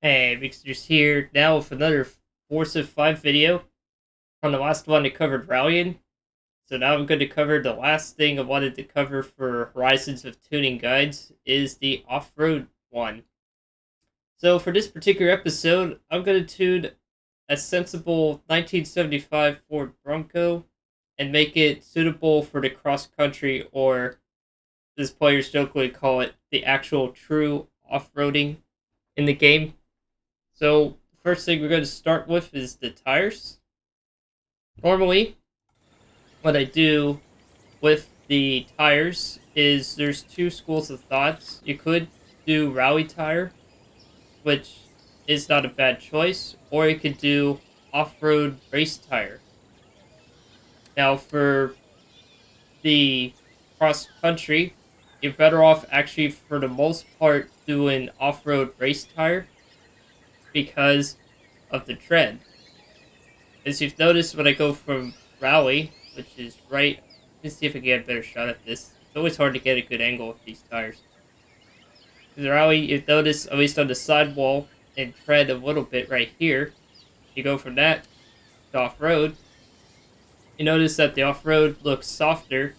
Hey, Rigsters here now with another Forza 5 video. On the last one, I covered rallying, so now I'm going to cover the last thing I wanted to cover for Horizons of Tuning Guides, is the off-road one. So for this particular episode, I'm going to tune a sensible 1975 Ford Bronco and make it suitable for the cross-country, or as players jokingly call it, the actual true off-roading in the game. So, first thing we're going to start with is the tires. Normally, what I do with the tires is there's two schools of thoughts. You could do rally tire, which is not a bad choice, or you could do off-road race tire. Now, for the cross country, you're better off actually, for the most part, doing off-road race tire because of the tread. As you've noticed, when I go from rally, which is right, let's see if I can get a better shot at this. It's always hard to get a good angle with these tires. The rally, you've noticed, at least on the sidewall and tread a little bit right here. You go from that to off-road. You notice that the off-road looks softer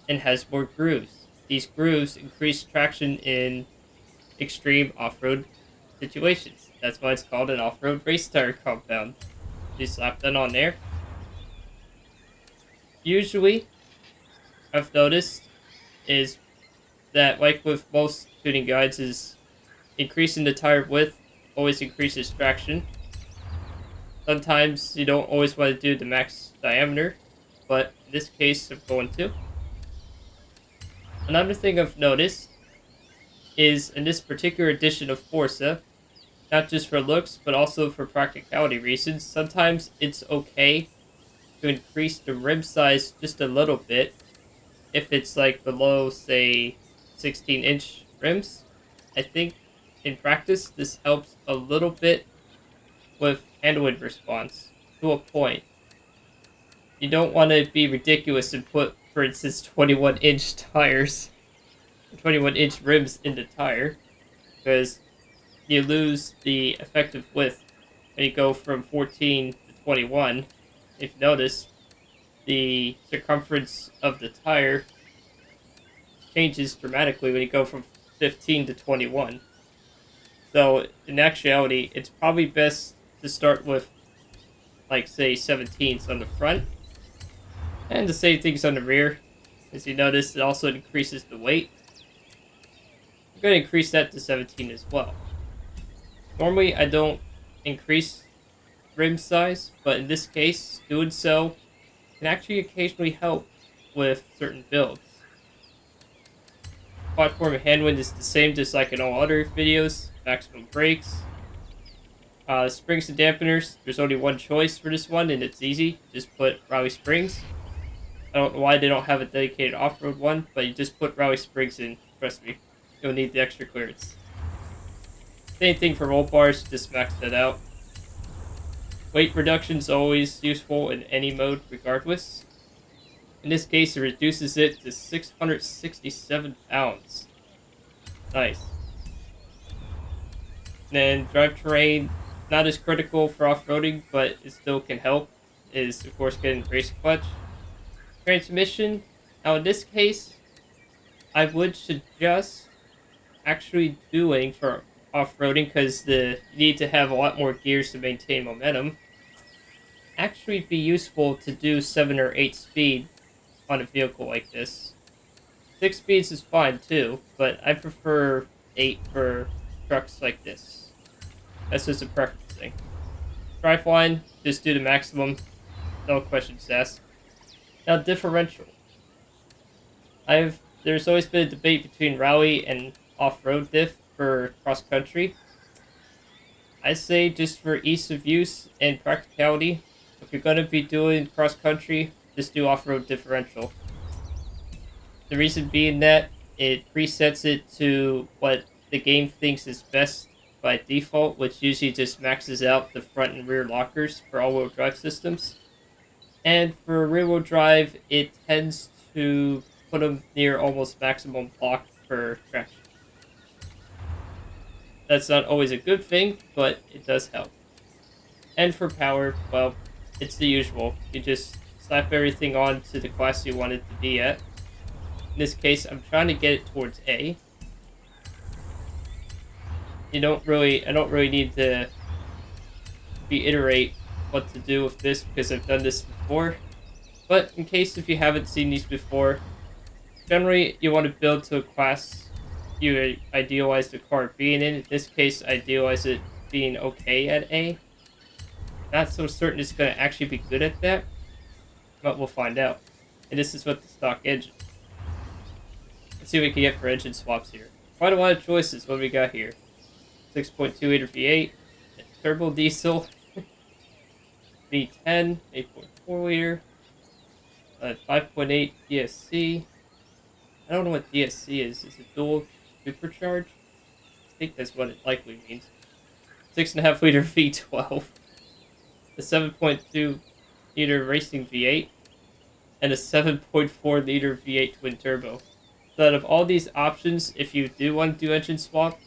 and has more grooves. These grooves increase traction in extreme off-road situations. That's why it's called an off-road race tire compound. You slap that on there. Usually, I've noticed is that, like with most tuning guides, is increasing the tire width always increases traction. Sometimes you don't always want to do the max diameter, but in this case I'm going to. Another thing I've noticed is in this particular edition of Forza, not just for looks but also for practicality reasons, sometimes it's okay to increase the rim size just a little bit if it's like below, say, 16-inch rims. I think in practice this helps a little bit with handling response to a point. You don't want to be ridiculous and put, for instance, 21-inch tires, 21-inch rims in the tire, because you lose the effective width when you go from 14 to 21. If you notice, the circumference of the tire changes dramatically when you go from 15 to 21. So in actuality, it's probably best to start with, like, say, 17s on the front, and the same things on the rear. As you notice, it also increases the weight. I'm going to increase that to 17 as well. Normally, I don't increase rim size, but in this case, doing so can actually occasionally help with certain builds. Platform and handwind is the same, just like in all other videos. Maximum brakes. Springs and dampeners, there's only one choice for this one, and it's easy. Just put rally springs. I don't know why they don't have a dedicated off-road one, but you just put rally springs in. Trust me, you'll need the extra clearance. Same thing for roll bars, just max that out. Weight reduction is always useful in any mode, regardless. In this case, it reduces it to 667 pounds. Nice. Then drive terrain, not as critical for off-roading, but it still can help, is of course getting race clutch. Transmission, now in this case, I would suggest actually doing for off-roading, because you need to have a lot more gears to maintain momentum. Actually be useful to do 7 or 8 speed on a vehicle like this. 6 speeds is fine too, but I prefer 8 for trucks like this. That's just a preference thing. Driveline, just do the maximum, no questions asked. Now differential. There's always been a debate between rally and off-road diff for cross-country. I say, just for ease of use and practicality, if you're going to be doing cross-country, just do off-road differential. The reason being that it presets it to what the game thinks is best by default, which usually just maxes out the front and rear lockers for all-wheel drive systems. And for rear-wheel drive, it tends to put them near almost maximum block for traction. That's not always a good thing, but it does help. And for power, well, it's the usual. You just slap everything on to the class you want it to be at. In this case, I'm trying to get it towards A. I don't really need to reiterate what to do with this because I've done this before. But in case if you haven't seen these before, generally you want to build to a class you idealize the car being in. In this case, idealize it being okay at A. Not so certain it's going to actually be good at that, but we'll find out. And this is what the stock engine. Let's see what we can get for engine swaps here. Quite a lot of choices. What do we got here? 6.2 liter V8, turbo diesel, V10, 8.4 liter, 5.8 DSC. I don't know what DSC is. Is it dual supercharge? I think that's what it likely means. 6.5 liter V12, a 7.2 liter racing V8, and a 7.4 liter V8 twin turbo. So out of all these options, if you do want to do engine swap,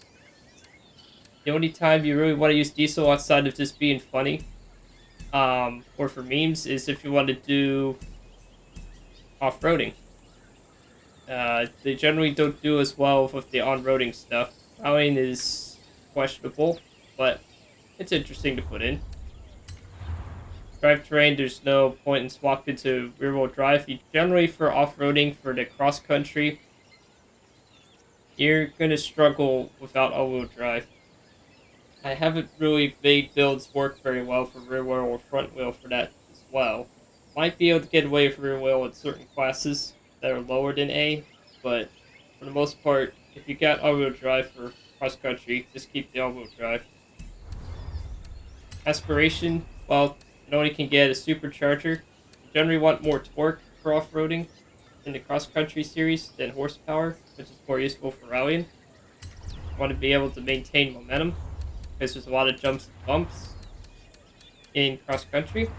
the only time you really want to use diesel outside of just being funny, or for memes, is if you want to do off-roading. They generally don't do as well with the on-roading stuff. Rallying is questionable, but it's interesting to put in. Drivetrain, there's no point in swapping to rear-wheel drive. You generally, for off-roading, for the cross-country, you're going to struggle without all-wheel drive. I haven't really made builds work very well for rear wheel or front wheel for that as well. Might be able to get away with rear wheel in certain classes that are lower than A, but for the most part, if you got all-wheel drive for cross-country, just keep the all-wheel drive. Aspiration, well, you only can get a supercharger. You generally want more torque for off-roading in the cross-country series than horsepower, which is more useful for rallying. You want to be able to maintain momentum, because there's a lot of jumps and bumps in cross-country.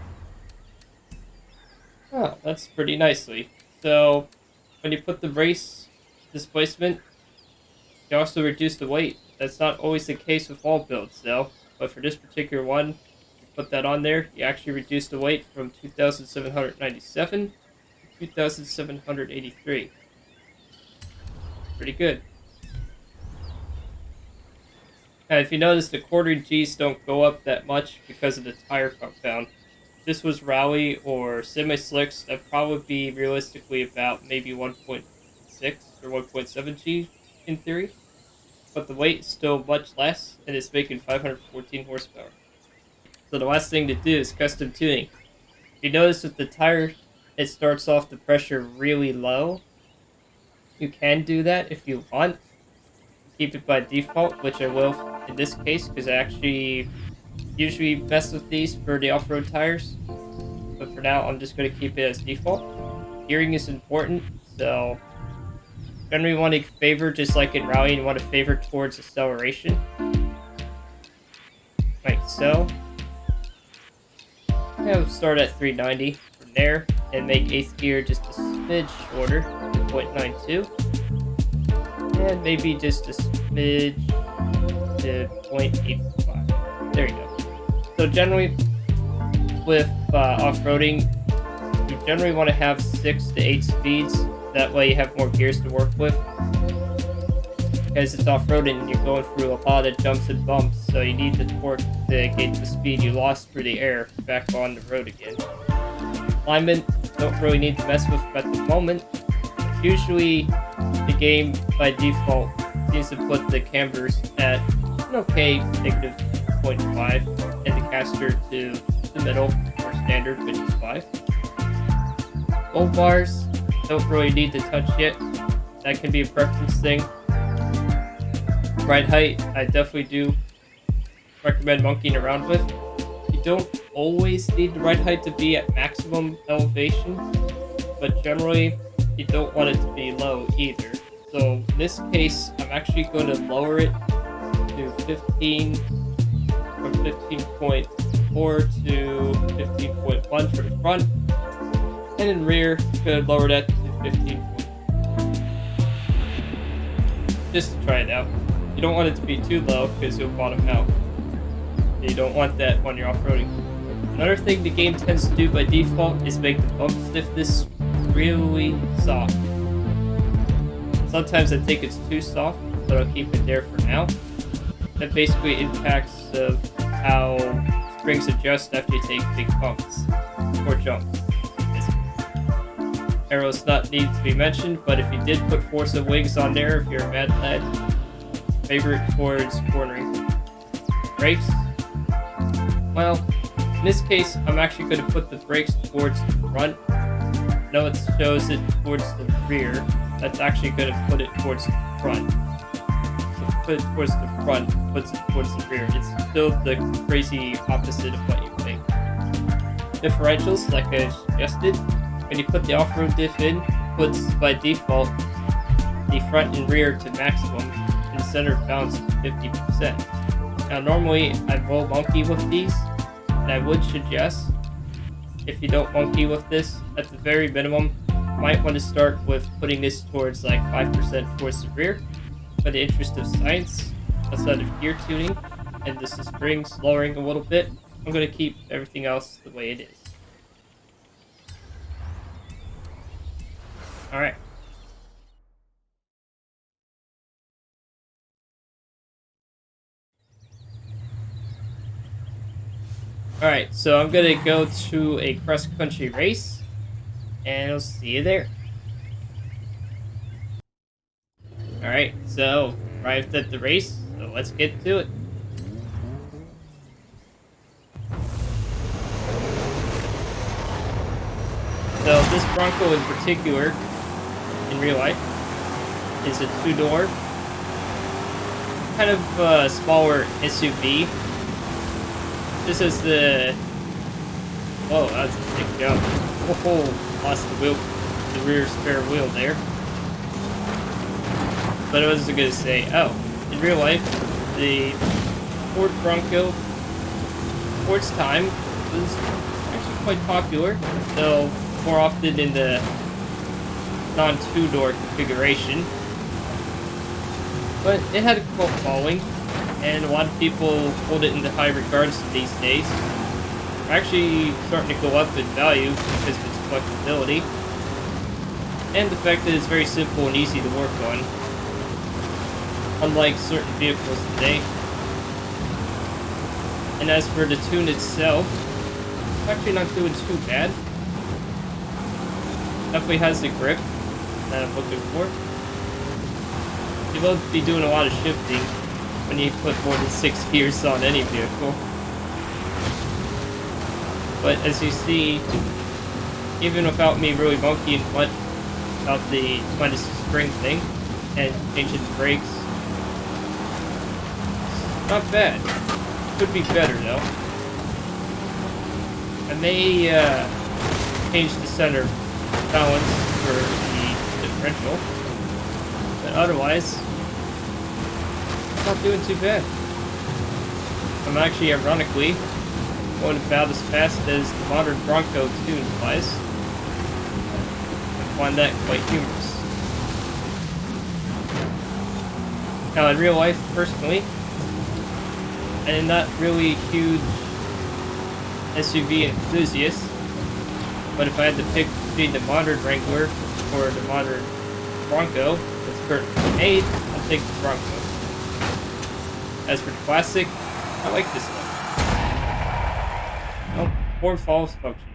Oh, that's pretty nicely. So, when you put the race displacement, you also reduce the weight. That's not always the case with all builds, though. But for this particular one, you put that on there, you actually reduce the weight from 2,797 to 2,783. Pretty good. And if you notice, the quarter Gs don't go up that much because of the tire compound. If this was rally or semi-slicks, that'd probably be realistically about maybe 1.6 or 1.7 G in theory. But the weight is still much less, and it's making 514 horsepower. So the last thing to do is custom tuning. If you notice with the tire, it starts off the pressure really low. You can do that if you want. Keep it by default, which I will in this case, because I actually usually mess with these for the off-road tires. But for now, I'm just going to keep it as default. Gearing is important, so generally want to favor, just like in rallying, you want to favor towards acceleration. Like so. I'll start at 390 from there, and make 8th gear just a smidge shorter, 0.92. And maybe just a smidge to 0.85. There you go. So generally, with off-roading, you generally want to have 6 to 8 speeds. That way you have more gears to work with. Because it's off-roading and you're going through a lot of jumps and bumps, so you need the torque to get the speed you lost through the air back on the road again. Alignment, don't really need to mess with at the moment. Usually, the game by default seems to put the cambers at an okay negative 0.5 and the caster to the middle or standard, which is 5. Gold bars, don't really need to touch yet. That can be a preference thing. Ride height, I definitely do recommend monkeying around with. You don't always need the ride height to be at maximum elevation, but generally you don't want it to be low either. So in this case, I'm actually going to lower it to 15, from 15.4 to 15.1 for the front, and in rear, I'm going to lower that to 15. Just to try it out. You don't want it to be too low because you'll bottom out. You don't want that when you're off-roading. Another thing the game tends to do by default is make the bump stiffness really soft. Sometimes I think it's too soft, but I'll keep it there for now. That basically impacts how springs adjust after you take big bumps or jumps. Arrows not need to be mentioned, but if you did put Forza wigs on there, if you're a mad lad, favorite towards cornering. Brakes? Well, in this case, I'm actually going to put the brakes towards the front. No, it shows it towards the rear. That's actually going to put it towards the front. So if you put it towards the front, it puts it towards the rear. It's still the crazy opposite of what you think. Differentials, like I suggested, when you put the off-road diff in, it puts by default the front and rear to maximum and the center of balance to 50%. Now normally I will monkey with these, and I would suggest, if you don't monkey with this, at the very minimum, you might want to start with putting this towards like 5% towards the rear. For the interest of science, outside of gear tuning, and this is springs lowering a little bit, I'm going to keep everything else the way it is. Alright. Alright, so I'm gonna go to a cross-country race, and I'll see you there. Alright, so, arrived at the race, so let's get to it. So, this Bronco in particular, in real life, is a two-door, kind of smaller SUV. This is the... Oh, that's a big jump. Oh, lost the wheel, the rear spare wheel there. But I was going to say, oh, in real life, the Ford Bronco, for its time, was actually quite popular, though more often in the non-two-door configuration. But it had a cult following, and a lot of people hold it into high regards these days. They're actually starting to go up in value because of its flexibility, and the fact that it's very simple and easy to work on, unlike certain vehicles today. And as for the tune itself, it's actually not doing too bad. Definitely has the grip that I'm looking for. You will be doing a lot of shifting when you put more than 6 gears on any vehicle. But as you see, even without me really monkeying much about the minus spring thing and changing the brakes, not bad. Could be better though. I may change the center balance for the differential, but otherwise, it's not doing too bad. I'm actually, ironically, going about as fast as the modern Bronco tune flies. I find that quite humorous. Now, in real life, personally, I'm not really a huge SUV enthusiast, but if I had to pick between the modern Wrangler or the modern Bronco that's currently made, I'll take the Bronco. As for the classic, I like this one. Oh, Ford false functioning.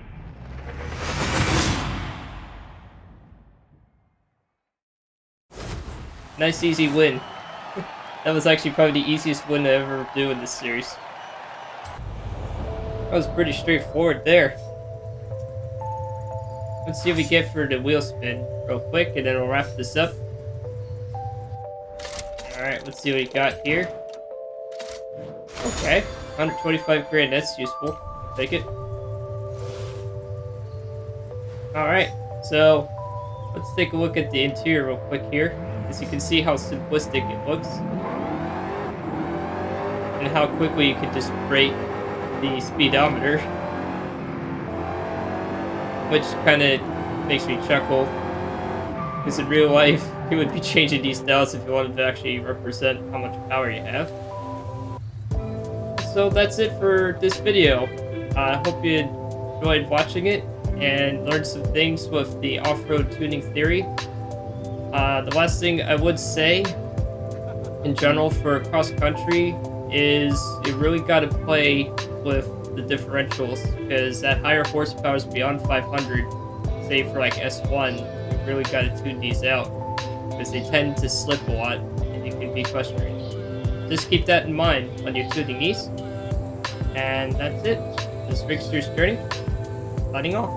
Nice easy win. That was actually probably the easiest win to ever do in this series. That was pretty straightforward there. Let's see what we get for the wheel spin real quick, and then we'll wrap this up. Alright, let's see what we got here. Okay, 125 grand, that's useful. Take it. Alright, so let's take a look at the interior real quick here. As you can see how simplistic it looks. And how quickly you can just break the speedometer. Which kind of makes me chuckle. Because in real life, you would be changing these dials if you wanted to actually represent how much power you have. So that's it for this video. I hope you enjoyed watching it and learned some things with the off-road tuning theory. The last thing I would say, in general, for cross-country is you really got to play with the differentials, because at higher horsepowers beyond 500, say for like S1, you really got to tune these out, because they tend to slip a lot and it can be frustrating. Just keep that in mind when you're tuning these. And that's it. This is Rigsters Journey, signing off.